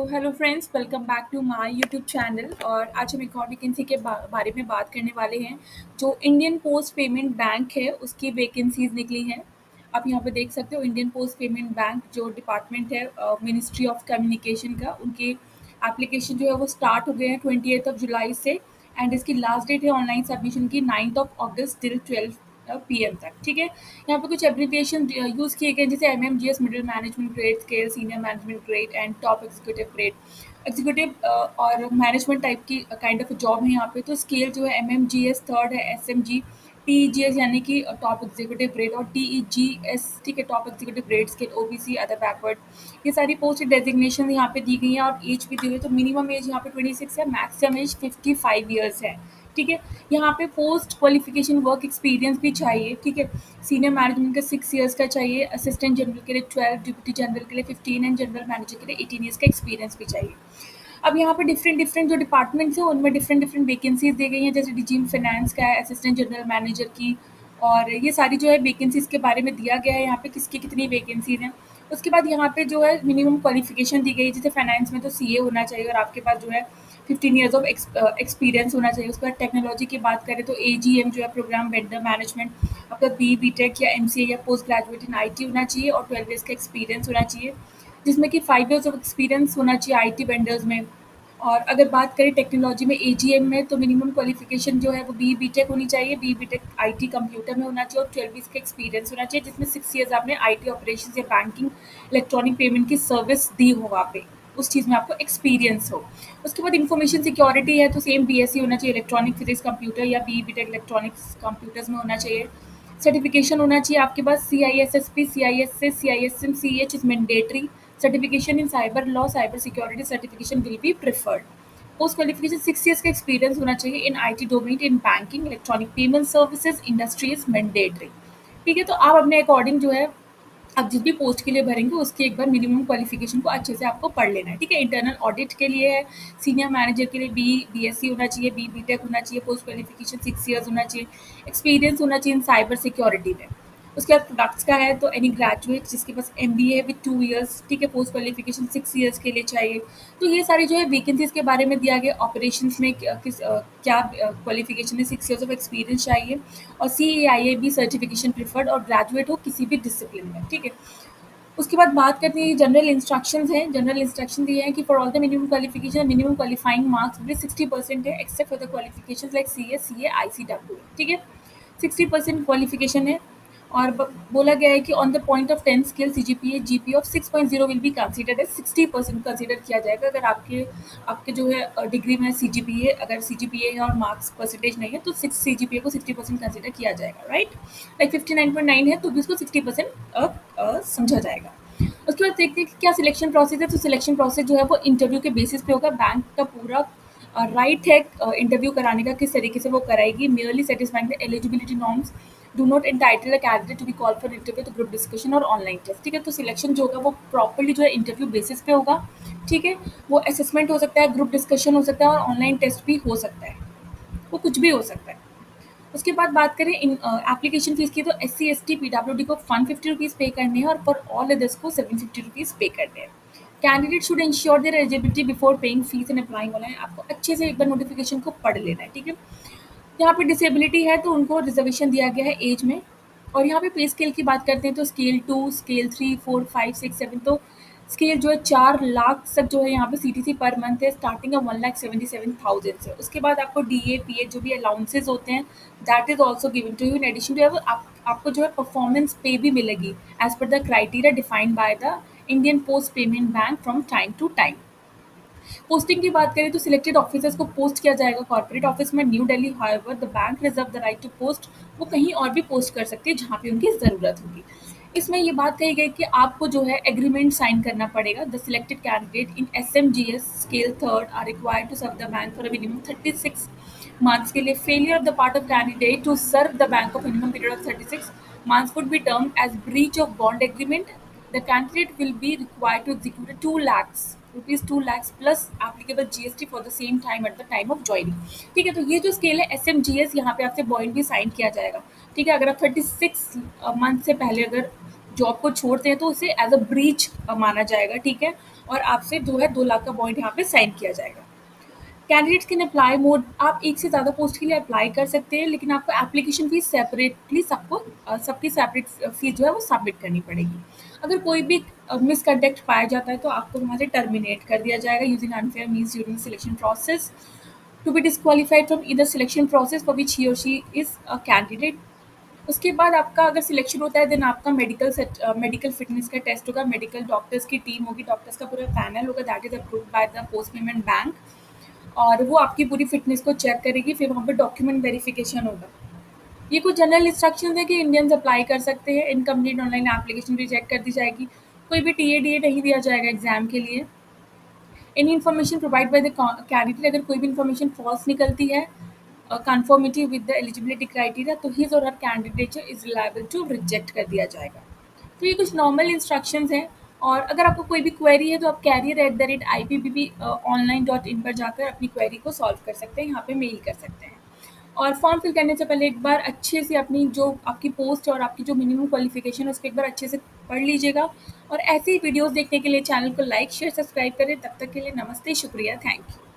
Hello friends, welcome back to my YouTube channel. और आज हम एक और वैकेंसी के बारे में बात करने वाले हैं। जो इंडियन पोस्ट पेमेंट बैंक है उसकी वैकेंसीज निकली हैं। आप यहाँ पे देख सकते हो, इंडियन पोस्ट पेमेंट बैंक जो डिपार्टमेंट है मिनिस्ट्री ऑफ कम्युनिकेशन का, उनके एप्लीकेशन जो है वो स्टार्ट हो गए हैं 28 जुलाई से। एंड इसकी लास्ट डेट है ऑनलाइन सबमिशन की 9 अगस्त टिल 12 PM तक। ठीक है, यहाँ पे कुछ एब्रिविएशन यूज़ किए गए जैसे MMGS, middle management grade, scale senior management grade and top executive grade. Executive और मैनेजमेंट टाइप की काइंड ऑफ जॉब है यहाँ पे। तो स्केल जो है MMGS थर्ड है, SMG, TEGS यानी कि टॉप एग्जीक्यूटिव ग्रेड, और TEGS ठीक है top executive grade scale, OBC other backward. ये सारी पोस्ट डेजिग्नेशन यहाँ पे दी गई हैं। और एज भी दी हुई है, तो मिनिमम एज यहाँ पे 26 है, मैक्सिमम एज 55 ईयर्स है। ठीक है, यहाँ पे पोस्ट क्वालिफिकेशन वर्क एक्सपीरियंस भी चाहिए। ठीक है, सीनियर मैनेजमेंट का 6 ईयर्स का चाहिए, असिस्टेंट जनरल के लिए 12, डिप्टी जनरल के लिए 15 एंड जनरल मैनेजर के लिए 18 ईयर्स का एक्सपीरियंस भी चाहिए। अब यहाँ पे डिफरेंट डिफरेंट जो डिपार्टमेंट्स हैं उनमें डिफरेंट डिफरेंट वैकेंसीज दी गई हैं, जैसे डीजी फाइनेंस का है, असिस्टेंट जनरल मैनेजर की। और ये सारी जो है वैकेंसीज के बारे में दिया गया है यहाँ पे किसकी कितनी वैकेंसीज हैं। उसके बाद यहाँ पे जो है मिनिमम क्वालिफिकेशन दी गई है, जैसे फाइनेंस में तो CA होना चाहिए और आपके पास जो है 15 ईयर्स ऑफ एक्सपीरियंस होना चाहिए। उसके बाद टेक्नोलॉजी की बात करें तो AGM जो है प्रोग्राम वेंडर मैनेजमेंट, आपका BTech या MCA या पोस्ट ग्रेजुएट इन IT होना चाहिए और 12 ईयर्स का एक्सपीरियंस होना चाहिए, जिसमें कि 5 ईयर्स ऑफ एक्सपीरियंस होना चाहिए IT वेंडर्स में। और अगर बात करें टेक्नोलॉजी में AGM में, तो मिनिमम क्वालिफिकेशन जो है वो BTech होनी चाहिए, BTech IT कंप्यूटर में होना चाहिए और 12 ईयर्स का एक्सपीरियंस होना चाहिए, जिसमें 6 ईयर्स आपने IT ऑपरेशन या बैंकिंग इलेक्ट्रॉनिक पेमेंट की सर्विस दी हो, वहाँ पे उस चीज़ में आपको एक्सपीरियंस हो। उसके बाद इन्फॉर्मेशन सिक्योरिटी है, तो सेम BSc होना चाहिए इलेक्ट्रॉनिक फिजिक्स कंप्यूटर या BTech इलेक्ट्रॉनिक्स कंप्यूटर्स में होना चाहिए। सर्टिफिकेशन होना चाहिए आपके पास CISSP, CISS, CISM, CH is mandatory. Certification in cyber law, cyber security certification will be preferred. Post qualification 6 years का एक्सपीरियंस होना चाहिए इन IT domain, in banking, electronic payment services industry is mandatory. ठीक है, तो आप अपने अकॉर्डिंग जो है आप जिस भी पोस्ट के लिए भरेंगे उसकी एक बार मिनिमम क्वालिफिकेशन को अच्छे से आपको पढ़ लेना है। ठीक है, इंटरनल ऑडिट के लिए है, सीनियर मैनेजर के लिए BSc होना चाहिए, BTech होना चाहिए, पोस्ट क्वालिफिकेशन 6 ईयर्स होना चाहिए, एक्सपीरियंस होना चाहिए इन साइबर सिक्योरिटी में। उसके बाद प्रोडक्ट्स का है, तो एनी ग्रेजुएट जिसके पास MBA है विद 2 ईयर्स, ठीक है, पोस्ट क्वालिफिकेशन 6 ईयर्स के लिए चाहिए। तो ये सारी जो है वैकेंसीज के बारे में दिया गया। ऑपरेशंस में क्या क्वालिफिकेशन है, 6 ईयर्स ऑफ एक्सपीरियंस चाहिए और CAIAB सर्टिफिकेशन प्रिफर्ड और ग्रेजुएट हो किसी भी डिसिप्लिन में। ठीक है, उसके बाद बात करते हैं जनरल इंस्ट्रक्शंस हैं। जनरल इंस्ट्रक्शन ये है कि for all the minimum qualification, minimum qualifying marks भी 60% है, except for the qualification like CS, CA, ICW। ठीक है, 60% क्वालिफिकेशन है। और बोला गया है कि on the point of 10 scale CGPA GPA of 6.0 will be considered as 60% consider किया जाएगा। अगर आपके आपके जो है डिग्री में CGPA, अगर CGPA है और मार्क्स परसेंटेज नहीं है तो 6 CGPA को 60% कंसिडर किया जाएगा। राइट, लाइक 59.9 है तो भी उसको 60% समझा जाएगा। उसके बाद देखते हैं कि क्या सिलेक्शन प्रोसेस है। तो सिलेक्शन प्रोसेस जो है वो इंटरव्यू के बेसिस पे होगा। बैंक का पूरा राइट है इंटरव्यू कराने का, किस तरीके से वो कराएगी। Merely satisfying the eligibility norms do not entitle a candidate to be call for interview, तो ग्रुप डिस्कशन और ऑनलाइन टेस्ट। ठीक है, तो सिलेक्शन जो होगा वो प्रॉपर्ली जो है इंटरव्यू बेसिस पे होगा। ठीक है, वो असेसमेंट हो सकता है, ग्रुप डिस्कशन हो सकता है और ऑनलाइन टेस्ट भी हो सकता है, वो कुछ भी हो सकता है। उसके बाद बात करें इन एप्लीकेशन फीस की, तो SC ST PWD को 150 रुपीज़ पे करने हैं और फॉर ऑल अदर्स को 750 रुपीज़ पे करने हैं। Candidate should ensure there eligibility before paying fees and applying online. आपको अच्छे से एक बार नोटिफिकेशन को पढ़ लेना है। ठीक है, यहाँ पे डिसेबिलिटी है तो उनको रिजर्वेशन दिया गया है एज में। और यहाँ पे पे स्केल की बात करते हैं तो स्केल 2, स्केल 3, 4, 5, 6, 7, तो स्केल जो है 4 लाख तक जो है यहाँ पे CTC पर मंथ है, स्टार्टिंग है 1,77,000 से। उसके बाद आपको DA PA जो भी अलाउंसेज होते हैं that is also given to you. In addition to आपको जो है परफॉर्मेंस पे भी मिलेगी as per the criteria defined by the Indian post payment bank from time to time. Posting की बात करें तो सिलेक्टेड ऑफिसर्स को पोस्ट किया जाएगा कॉर्पोरेट ऑफिस में New Delhi. However the bank reserve the right to post, वो कहीं और भी पोस्ट कर सकती है जहाँ पे उनकी ज़रूरत होगी। इसमें ये बात कही गई कि आपको जो है एग्रीमेंट साइन करना पड़ेगा। The selected candidate in SMGS scale third are required to serve the bank for a minimum 36 months के लिए। Failure of the part of candidate to serve the bank of minimum period of 36 months would be termed as breach of bond agreement. The candidate will be required to execute a 2 lakhs rupees 2 lakhs plus applicable GST for the same time at the time of joining. ठीक है, तो ये जो scale है SMGS, यहाँ पे आपसे बॉइंड भी साइन किया जाएगा। ठीक है, अगर आप 36 मंथ से पहले अगर जॉब को छोड़ते हैं तो उसे एज अ ब्रीच माना जाएगा, ठीक है, और आपसे जो है 2 लाख का बॉन्ड यहाँ पे साइन किया जाएगा। कैंडिडेट्स कैन अप्लाई मोर, आप एक से ज़्यादा पोस्ट के लिए अप्लाई कर सकते हैं, लेकिन आपको एप्लीकेशन फीस सेपरेटली सबकी सेपरेट फीस जो है वो सबमिट करनी पड़ेगी। अगर कोई भी मिसकंडक्ट पाया जाता है तो आपको वहाँ से टर्मिनेट कर दिया जाएगा using unfair means during selection process, to be disqualified from either selection process for which he और शी इज़ अ कैंडिडेट। उसके बाद आपका अगर सिलेक्शन होता है देन आपका मेडिकल फिटनेस का टेस्ट होगा, मेडिकल डॉक्टर्स की टीम होगी, डॉक्टर्स का पूरा पैनल होगा that is approved by the post payment bank, और वो आपकी पूरी फिटनेस को चेक करेगी। फिर वहाँ पे डॉक्यूमेंट वेरिफिकेशन होगा। ये कुछ जनरल इंस्ट्रक्शंस है कि इंडियंस अप्लाई कर सकते हैं। इनकम्प्लीट ऑनलाइन एप्लीकेशन रिजेक्ट कर दी जाएगी। कोई भी टीए डीए नहीं दिया जाएगा एग्जाम के लिए। Any information provide by the candidate, अगर कोई भी इन्फॉर्मेशन फॉल्स निकलती है conformity with the eligibility criteria तो हिज और her candidature is reliable to reject कर दिया जाएगा। तो ये कुछ नॉर्मल इंस्ट्रक्शंस हैं। और अगर आपको कोई भी क्वेरी है तो आप career@ipbb.online.in पर जाकर अपनी क्वेरी को सॉल्व कर सकते हैं, यहाँ पे मेल कर सकते हैं। और फॉर्म फिल करने से पहले एक बार अच्छे से अपनी जो आपकी पोस्ट और आपकी जो मिनिमम क्वालिफिकेशन है उसको एक बार अच्छे से पढ़ लीजिएगा। और ऐसी वीडियोस देखने के लिए चैनल को लाइक शेयर सब्सक्राइब करें। तब तक के लिए नमस्ते, शुक्रिया, थैंक यू।